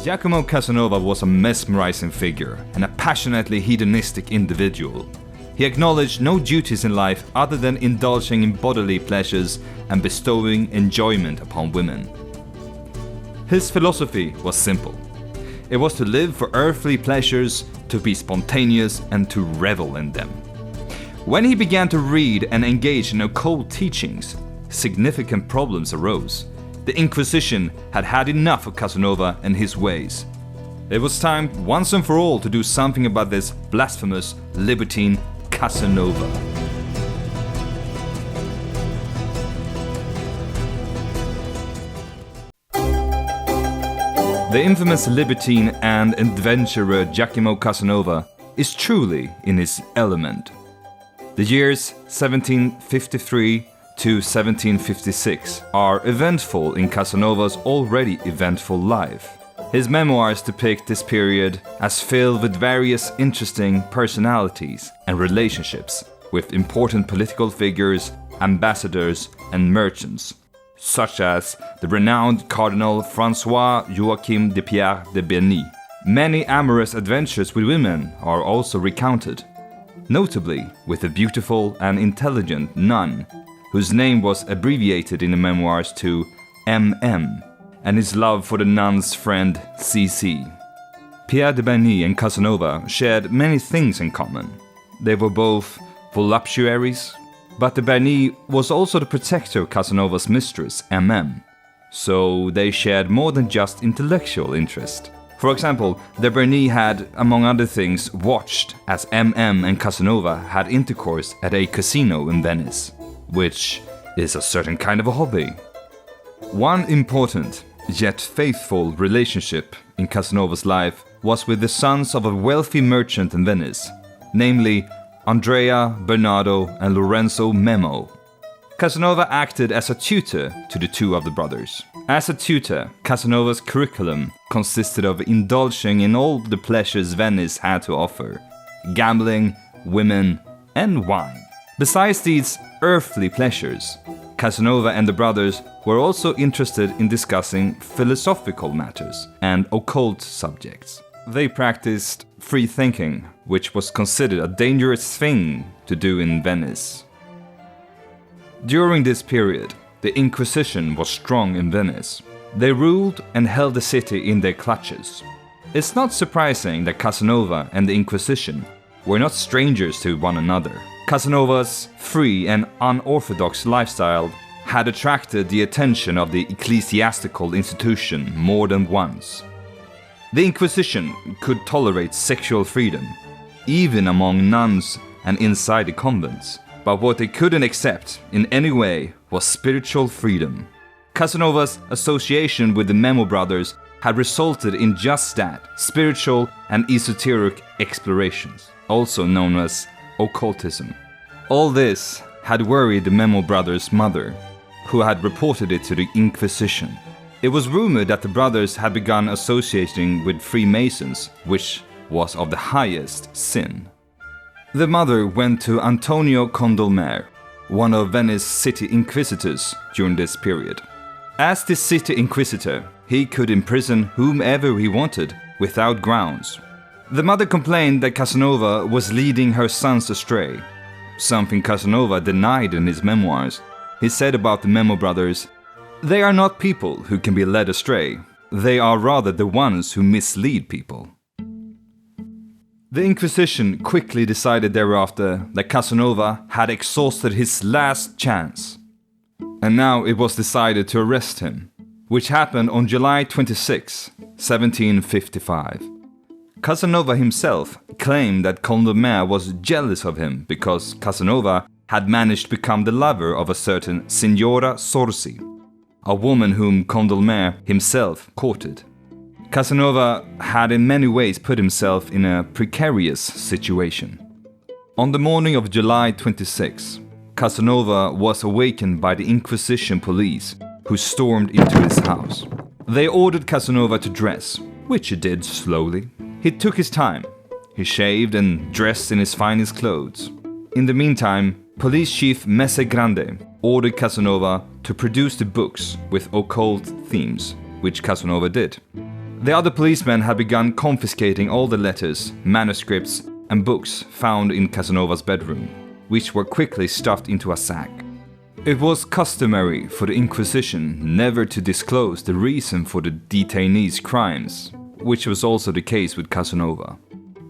Giacomo Casanova was a mesmerizing figure and a passionately hedonistic individual. He acknowledged no duties in life other than indulging in bodily pleasures and bestowing enjoyment upon women. His philosophy was simple. It was to live for earthly pleasures, to be spontaneous, and to revel in them. When he began to read and engage in occult teachings, significant problems arose. The Inquisition had had enough of Casanova and his ways. It was time once and for all to do something about this blasphemous libertine Casanova. The infamous libertine and adventurer Giacomo Casanova is truly in his element. The years 1753 to 1756 are eventful in Casanova's already eventful life. His memoirs depict this period as filled with various interesting personalities and relationships with important political figures, ambassadors, and merchants, such as the renowned Cardinal François Joachim de Pierre de Bernis. Many amorous adventures with women are also recounted, notably with a beautiful and intelligent nun, whose name was abbreviated in the memoirs to MM, and his love for the nun's friend CC. Pierre de Bernis and Casanova shared many things in common. They were both voluptuaries, but de Bernis was also the protector of Casanova's mistress, MM, so they shared more than just intellectual interest. For example, de Bernis had, among other things, watched as MM and Casanova had intercourse at a casino in Venice, which is a certain kind of a hobby. One important, yet faithful relationship in Casanova's life was with the sons of a wealthy merchant in Venice, namely Andrea, Bernardo, and Lorenzo Memo. Casanova acted as a tutor to the two of the brothers. As a tutor, Casanova's curriculum consisted of indulging in all the pleasures Venice had to offer: gambling, women, and wine. Besides these earthly pleasures, Casanova and the brothers were also interested in discussing philosophical matters and occult subjects. They practiced free thinking, which was considered a dangerous thing to do in Venice. During this period, the Inquisition was strong in Venice. They ruled and held the city in their clutches. It's not surprising that Casanova and the Inquisition were not strangers to one another. Casanova's free and unorthodox lifestyle had attracted the attention of the ecclesiastical institution more than once. The Inquisition could tolerate sexual freedom, even among nuns and inside the convents, but what they couldn't accept in any way was spiritual freedom. Casanova's association with the Memo brothers had resulted in just that: spiritual and esoteric explorations, also known as occultism. All this had worried the Memo brothers' mother, who had reported it to the Inquisition. It was rumored that the brothers had begun associating with Freemasons, which was of the highest sin. The mother went to Antonio Condolmer, one of Venice's city inquisitors during this period. As the city inquisitor, he could imprison whomever he wanted without grounds. The mother complained that Casanova was leading her sons astray, something Casanova denied in his memoirs. He said about the Memo brothers, "They are not people who can be led astray. They are rather the ones who mislead people." The Inquisition quickly decided thereafter that Casanova had exhausted his last chance, and now it was decided to arrest him, which happened on July 26, 1755. Casanova himself claimed that Condolmer was jealous of him because Casanova had managed to become the lover of a certain Signora Sorsi, a woman whom Condolmer himself courted. Casanova had in many ways put himself in a precarious situation. On the morning of July 26, Casanova was awakened by the Inquisition police, who stormed into his house. They ordered Casanova to dress, which he did slowly. He took his time. He shaved and dressed in his finest clothes. In the meantime, Police Chief Messe Grande ordered Casanova to produce the books with occult themes, which Casanova did. The other policemen had begun confiscating all the letters, manuscripts, and books found in Casanova's bedroom, which were quickly stuffed into a sack. It was customary for the Inquisition never to disclose the reason for the detainees' crimes, which was also the case with Casanova.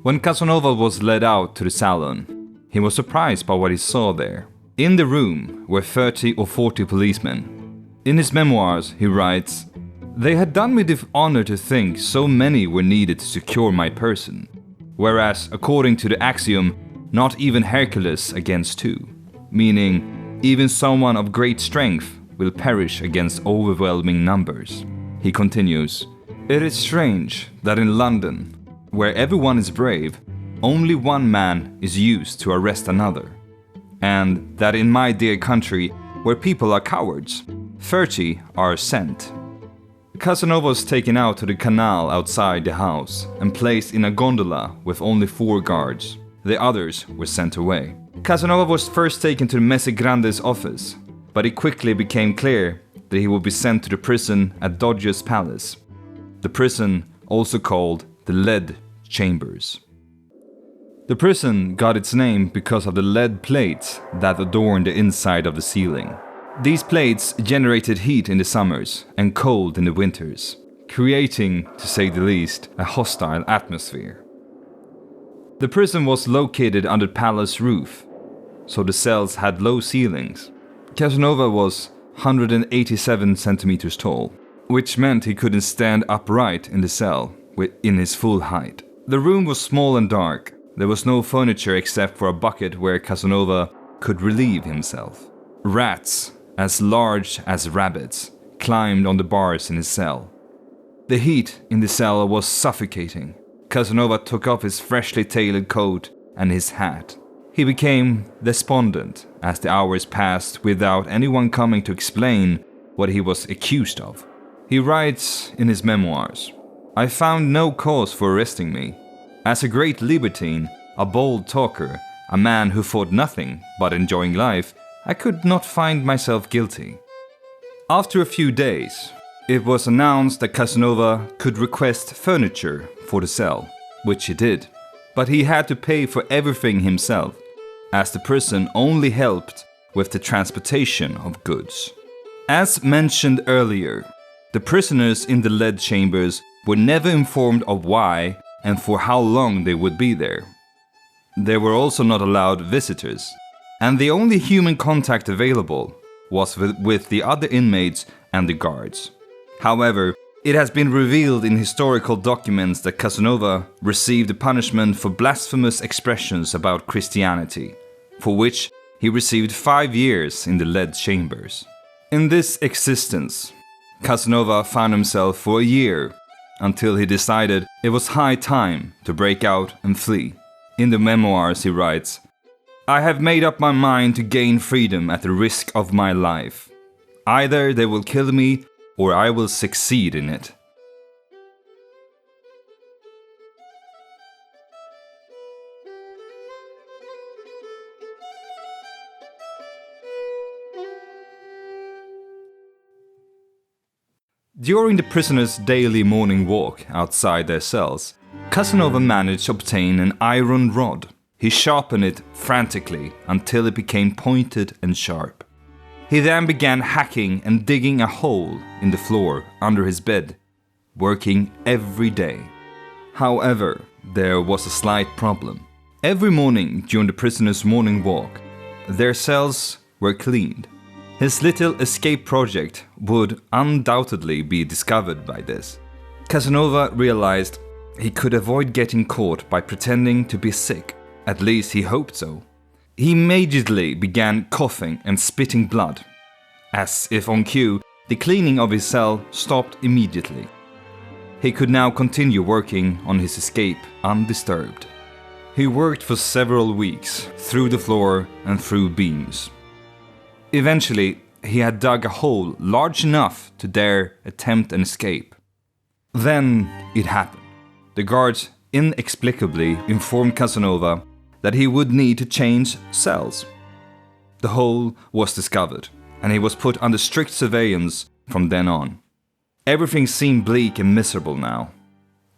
When Casanova was led out to the salon, he was surprised by what he saw there. In the room were 30 or 40 policemen. In his memoirs, he writes, "They had done me the honor to think so many were needed to secure my person, whereas, according to the axiom, not even Hercules against two, meaning even someone of great strength will perish against overwhelming numbers." He continues, "It is strange that in London, where everyone is brave, only one man is used to arrest another, and that in my dear country, where people are cowards, 30 are sent." Casanova was taken out to the canal outside the house and placed in a gondola with only 4 guards. The others were sent away. Casanova was first taken to the Messe Grande's office, but it quickly became clear that he would be sent to the prison at Doge's palace. The prison, also called the Lead Chambers. The prison got its name because of the lead plates that adorned the inside of the ceiling. These plates generated heat in the summers and cold in the winters, creating, to say the least, a hostile atmosphere. The prison was located under the palace roof, so the cells had low ceilings. Casanova was 187 centimeters tall, which meant he couldn't stand upright in the cell in his full height. The room was small and dark. There was no furniture except for a bucket where Casanova could relieve himself. Rats, as large as rabbits, climbed on the bars in his cell. The heat in the cell was suffocating. Casanova took off his freshly tailored coat and his hat. He became despondent as the hours passed without anyone coming to explain what he was accused of. He writes in his memoirs, "I found no cause for arresting me. As a great libertine, a bold talker, a man who thought nothing but enjoying life, I could not find myself guilty." After a few days, it was announced that Casanova could request furniture for the cell, which he did, but he had to pay for everything himself, as the prison only helped with the transportation of goods. As mentioned earlier, the prisoners in the lead chambers were never informed of why and for how long they would be there. They were also not allowed visitors, and the only human contact available was with the other inmates and the guards. However, it has been revealed in historical documents that Casanova received a punishment for blasphemous expressions about Christianity, for which he received 5 years in the lead chambers. In this existence, Casanova found himself for a year until he decided it was high time to break out and flee. In the memoirs he writes, "I have made up my mind to gain freedom at the risk of my life. Either they will kill me or I will succeed in it." During the prisoners' daily morning walk outside their cells, Casanova managed to obtain an iron rod. He sharpened it frantically until it became pointed and sharp. He then began hacking and digging a hole in the floor under his bed, working every day. However, there was a slight problem. Every morning during the prisoners' morning walk, their cells were cleaned. His little escape project would undoubtedly be discovered by this. Casanova realized he could avoid getting caught by pretending to be sick. At least he hoped so. He immediately began coughing and spitting blood. As if on cue, the cleaning of his cell stopped immediately. He could now continue working on his escape undisturbed. He worked for several weeks, through the floor and through beams. Eventually, he had dug a hole large enough to dare attempt an escape. Then it happened. The guards inexplicably informed Casanova that he would need to change cells. The hole was discovered, and he was put under strict surveillance from then on. Everything seemed bleak and miserable now.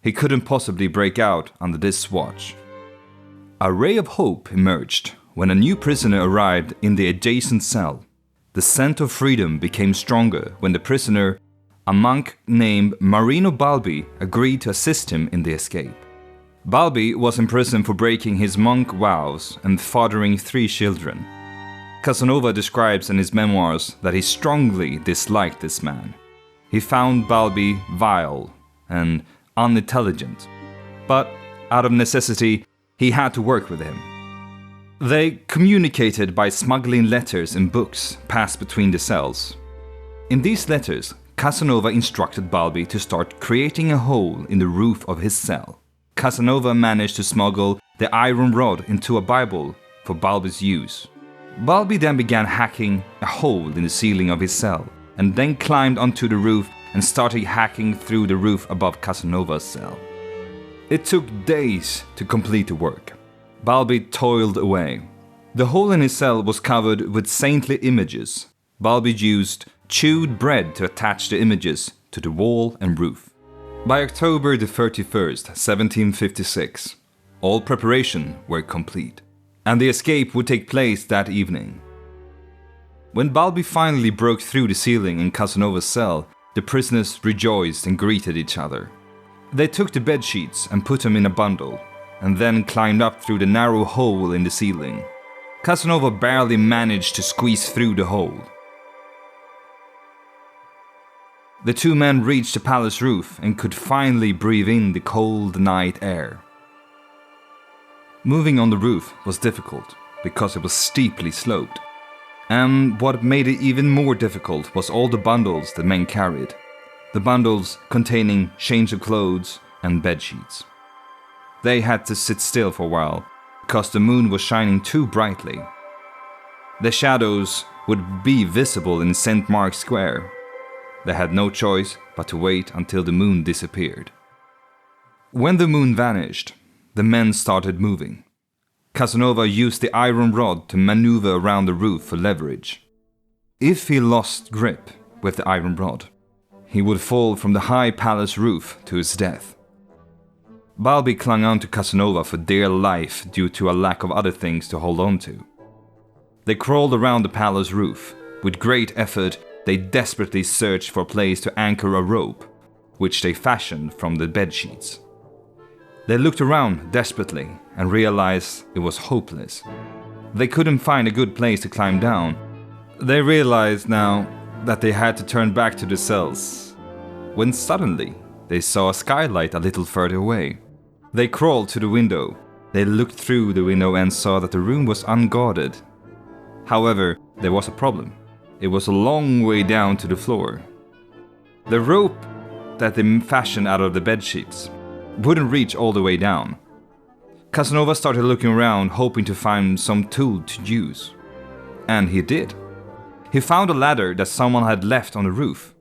He couldn't possibly break out under this watch. A ray of hope emerged when a new prisoner arrived in the adjacent cell. The scent of freedom became stronger when the prisoner, a monk named Marino Balbi, agreed to assist him in the escape. Balbi was in prison for breaking his monk vows and fathering 3 children. Casanova describes in his memoirs that he strongly disliked this man. He found Balbi vile and unintelligent, but out of necessity, he had to work with him. They communicated by smuggling letters and books passed between the cells. In these letters, Casanova instructed Balbi to start creating a hole in the roof of his cell. Casanova managed to smuggle the iron rod into a Bible for Balbi's use. Balbi then began hacking a hole in the ceiling of his cell, and then climbed onto the roof and started hacking through the roof above Casanova's cell. It took days to complete the work. Balbi toiled away. The hole in his cell was covered with saintly images. Balbi used chewed bread to attach the images to the wall and roof. By October the 31st, 1756, all preparations were complete, and the escape would take place that evening. When Balbi finally broke through the ceiling in Casanova's cell, the prisoners rejoiced and greeted each other. They took the bed sheets and put them in a bundle, and then climbed up through the narrow hole in the ceiling. Casanova barely managed to squeeze through the hole. The 2 men reached the palace roof and could finally breathe in the cold night air. Moving on the roof was difficult because it was steeply sloped. And what made it even more difficult was all the bundles the men carried. The bundles containing change of clothes and bed sheets. They had to sit still for a while because the moon was shining too brightly. The shadows would be visible in St. Mark's Square. They had no choice but to wait until the moon disappeared. When the moon vanished, the men started moving. Casanova used the iron rod to maneuver around the roof for leverage. If he lost grip with the iron rod, he would fall from the high palace roof to his death. Balbi clung on to Casanova for dear life due to a lack of other things to hold on to. They crawled around the palace roof. With great effort, they desperately searched for a place to anchor a rope, which they fashioned from the bed sheets. They looked around desperately and realized it was hopeless. They couldn't find a good place to climb down. They realized now that they had to turn back to the cells, when suddenly they saw a skylight a little further away. They crawled to the window. They looked through the window and saw that the room was unguarded. However, there was a problem. It was a long way down to the floor. The rope that they fashioned out of the bed sheets wouldn't reach all the way down. Casanova started looking around, hoping to find some tool to use. And he did. He found a ladder that someone had left on the roof.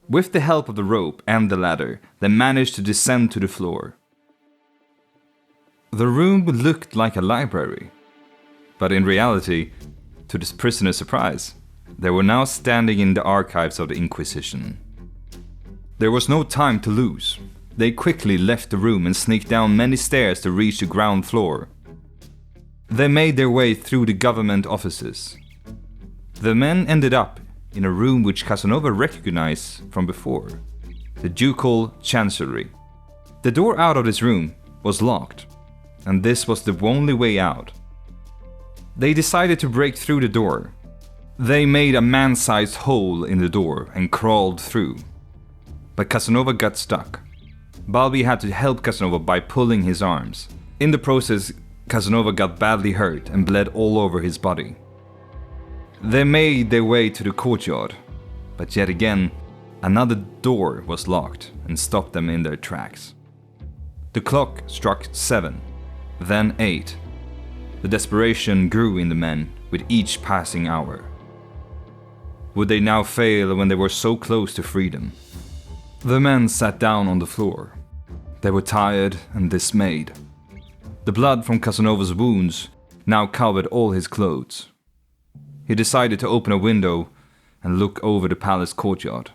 With the help of the rope and the ladder, they managed to descend to the floor. The room looked like a library. But in reality, to the prisoner's surprise, they were now standing in the archives of the Inquisition. There was no time to lose. They quickly left the room and sneaked down many stairs to reach the ground floor. They made their way through the government offices. The men ended up in a room which Casanova recognized from before, the ducal chancery. The door out of this room was locked, and this was the only way out. They decided to break through the door. They made a man-sized hole in the door and crawled through. But Casanova got stuck. Balbi had to help Casanova by pulling his arms. In the process, Casanova got badly hurt and bled all over his body. They made their way to the courtyard, but yet again, another door was locked and stopped them in their tracks. The clock struck 7, then 8. The desperation grew in the men with each passing hour. Would they now fail when they were so close to freedom? The men sat down on the floor. They were tired and dismayed. The blood from Casanova's wounds now covered all his clothes. He decided to open a window and look over the palace courtyard.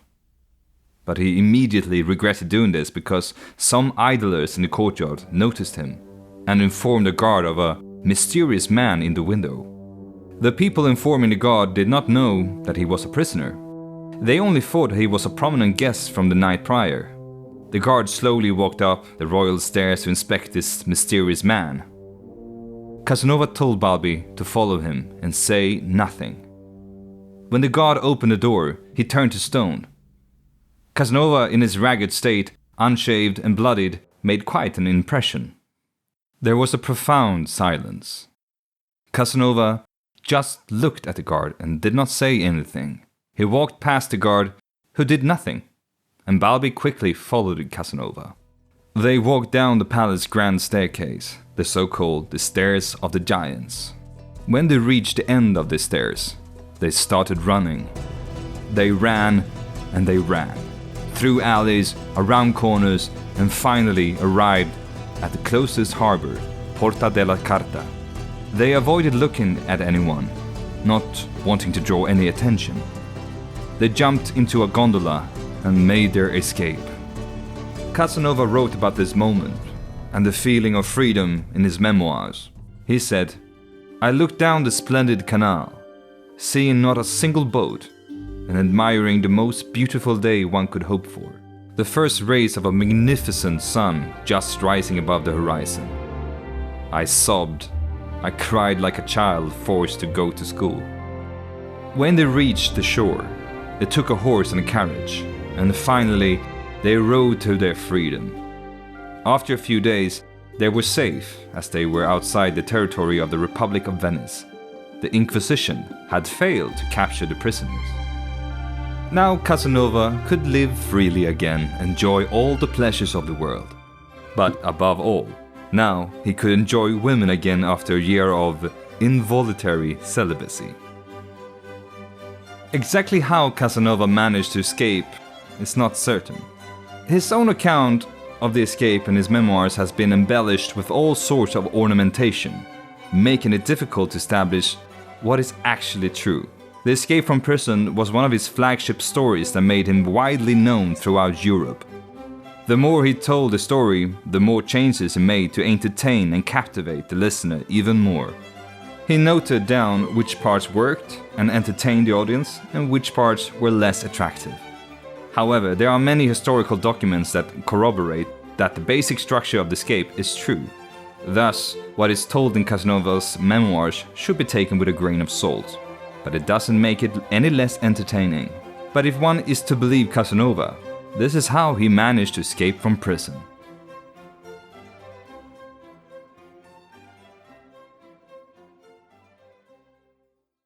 but he immediately regretted doing this because some idlers in the courtyard noticed him and informed the guard of a mysterious man in the window. The people informing the guard did not know that he was a prisoner. They only thought he was a prominent guest from the night prior. The guard slowly walked up the royal stairs to inspect this mysterious man. Casanova told Balbi to follow him and say nothing. When the guard opened the door, he turned to stone. Casanova, in his ragged state, unshaved and bloodied, made quite an impression. There was a profound silence. Casanova just looked at the guard and did not say anything. He walked past the guard, who did nothing, and Balbi quickly followed Casanova. They walked down the palace grand staircase, the so-called the Stairs of the Giants. When they reached the end of the stairs, they started running. They ran and they ran, through alleys, around corners, and finally arrived at the closest harbor, Porta della Carta. They avoided looking at anyone, not wanting to draw any attention. They jumped into a gondola and made their escape. Casanova wrote about this moment and the feeling of freedom in his memoirs. He said, "I looked down the splendid canal, seeing not a single boat, and admiring the most beautiful day one could hope for. The first rays of a magnificent sun just rising above the horizon. I sobbed. I cried like a child forced to go to school." When they reached the shore, they took a horse and a carriage, and finally they rode to their freedom. After a few days, they were safe as they were outside the territory of the Republic of Venice. The Inquisition had failed to capture the prisoners. Now Casanova could live freely again, enjoy all the pleasures of the world. But above all, now he could enjoy women again after a year of involuntary celibacy. Exactly how Casanova managed to escape is not certain. His own account of the escape in his memoirs has been embellished with all sorts of ornamentation, making it difficult to establish what is actually true. The escape from prison was one of his flagship stories that made him widely known throughout Europe. The more he told the story, the more changes he made to entertain and captivate the listener even more. He noted down which parts worked and entertained the audience and which parts were less attractive. However, there are many historical documents that corroborate that the basic structure of the escape is true. Thus, what is told in Casanova's memoirs should be taken with a grain of salt, but it doesn't make it any less entertaining. But if one is to believe Casanova, this is how he managed to escape from prison.